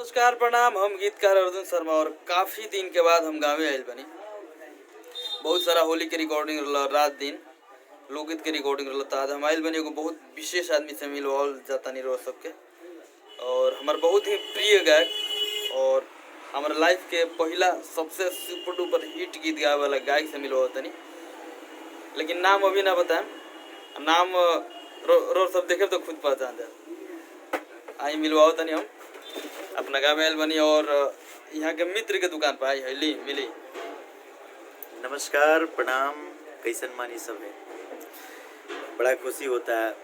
नमस्कार प्रणाम। हम गीतकार अर्जुन शर्मा और काफ़ी दिन के बाद हम गाँव आयल बनी। बहुत सारा होली के रिकॉर्डिंग रहा, रात दिन लोकगीत के रिकॉर्डिंग रहा। तो आज हम आयल बनी एगो बहुत विशेष आदमी से मिलवाल जाता नहीं रह सबके, और हमार बहुत ही प्रिय गायक और हमारे लाइफ के पहला सबसे सुपर डुपर हिट गीत गावे वाला गायक से मिलवा तनी। लेकिन नाम अभी ना बताएं, नाम रो सब देखे तो खुद पहचान जाए। आई मिलवाओ तनी हम अपना गाँव आयल बनी और यहाँ के मित्र के दुकान पर आई है ली मिली। नमस्कार प्रणाम, कैसन मानी सब है। बड़ा खुशी होता है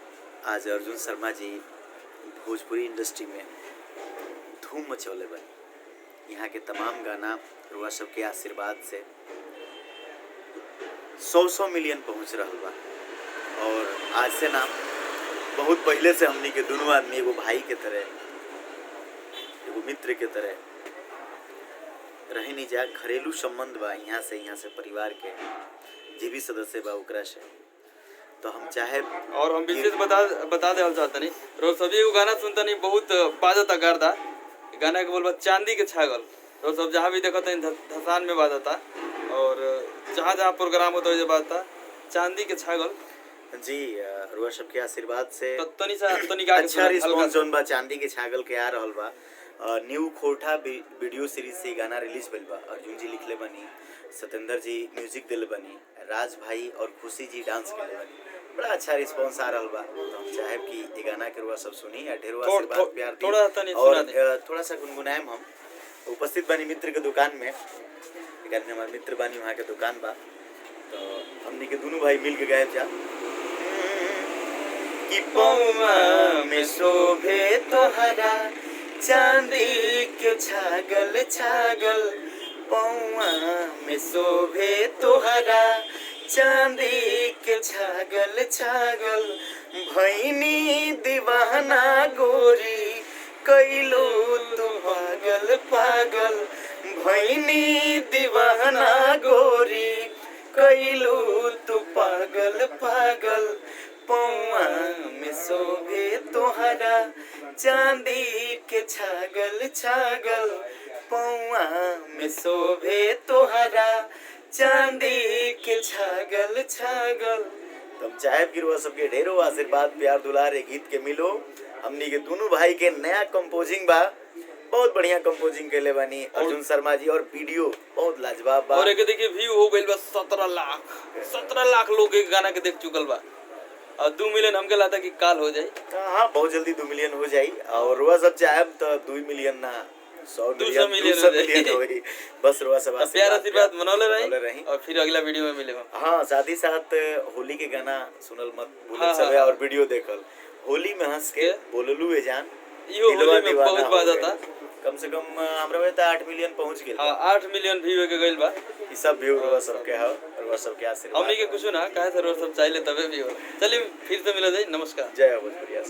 आज अर्जुन शर्मा जी भोजपुरी इंडस्ट्री में धूम मचौले बने। यहाँ के तमाम गाना रुआ सबके आशीर्वाद से 100 मिलियन पहुँच रहा बा। और आज से ना बहुत पहले से हमनी के दोनों आदमी एगो भाई के तरह, एगो मित्र के तरह रही नहीं जा। घरेलू संबंध बा यहाँ से परिवार के जे भी सदस्य बा ओकरा से। तो हम चाहे और हम विशेष बता दे चाहता नहीं, रोज सभी को गाना सुनता नहीं बहुत बाजता करता। गाना के बोलबा चांदी के छागल, रोज सब जहाँ भी देखता धसान में बाजता और जहाँ प्रोग्राम होता है बाजता चांदी के छागल जी। रुआ सबके आशीर्वाद से अच्छा रिस्पांस जोन बा चांदी के छागल के आ रहल बा। न्यू खोटा वीडियो सीरीज से गाना रिलीज भइल बा। अर्जुन जी लिखले बनी, सतेंद्र जी म्यूजिक दिले बनी, राज भाई और खुशी जी डांस करे बनी। बड़ा अच्छा रिस्पांस आ रहल बा। तो हम चाहे कि ये गाना के रुआ सब सुनी, ढेरों आशीर्वाद प्यार दी और थोड़ा सा गुनगुनाएम। हम उपस्थित बनी मित्र के दुकान में, हमारे मित्र बानी वहाँ के दुकान बा। तो हमने के दोनों भाई मिल के गायब जा कि पौआ में शोभे तोहरा चांदी के छागल छागल, पौआ में शोभे तोहरा चांदी के छागल छागल। भैनी दीवाना गोरी कैलो तू पागल पागल, भैनी दीवाना गोरी कैलो तू पागल पागल। पौआ में शोभे तोहरा चांदी के छागल छागल, पौआ में शोभे तोहरा चांदी के छागल छागल। तुम चाहे कि रुआ सबके ढेरों आशीर्वाद प्यार दुलार गीत के मिलो। हमनी के दोनों भाई के नया कंपोजिंग बा, बहुत बढ़िया कंपोजिंग के ले बानी अर्जुन शर्मा जी और वीडियो बहुत लाजवाब बा। और एक देखिए व्यू हो गइल बा 17 लाख लोग एक गाना के देख चुकल बा और 2 मिलियन हमके लाता कि काल हो जाए। हाँ बहुत जल्दी 2 मिलियन हो जाई। और रुआ सब चाहे तो 2 मिलियन ना 100 मिलियन हो गई। बस रुआ सब प्यार आशीर्वाद मनौले रही और फिर अगला वीडियो में मिले। हाँ साथ ही साथ होली के गाना सुनल मत भूलत सब है और वीडियो देखल। होली में हंस के बोललू ए जान इहो होली में बहुत बात आता। कम से कम हमरा में 8 मिलियन पहुंच गेल। हां 8 मिलियन व्यू के गइल बा। ई सब व्यू रुआ सबके है और रुआ सबके आशीर्वाद। हमनी के कुछ ना काहे से रुआ सब चाहिले तबे भी हो। चलिए फिर से मिला जाए। नमस्कार, जय भोजपुरिया।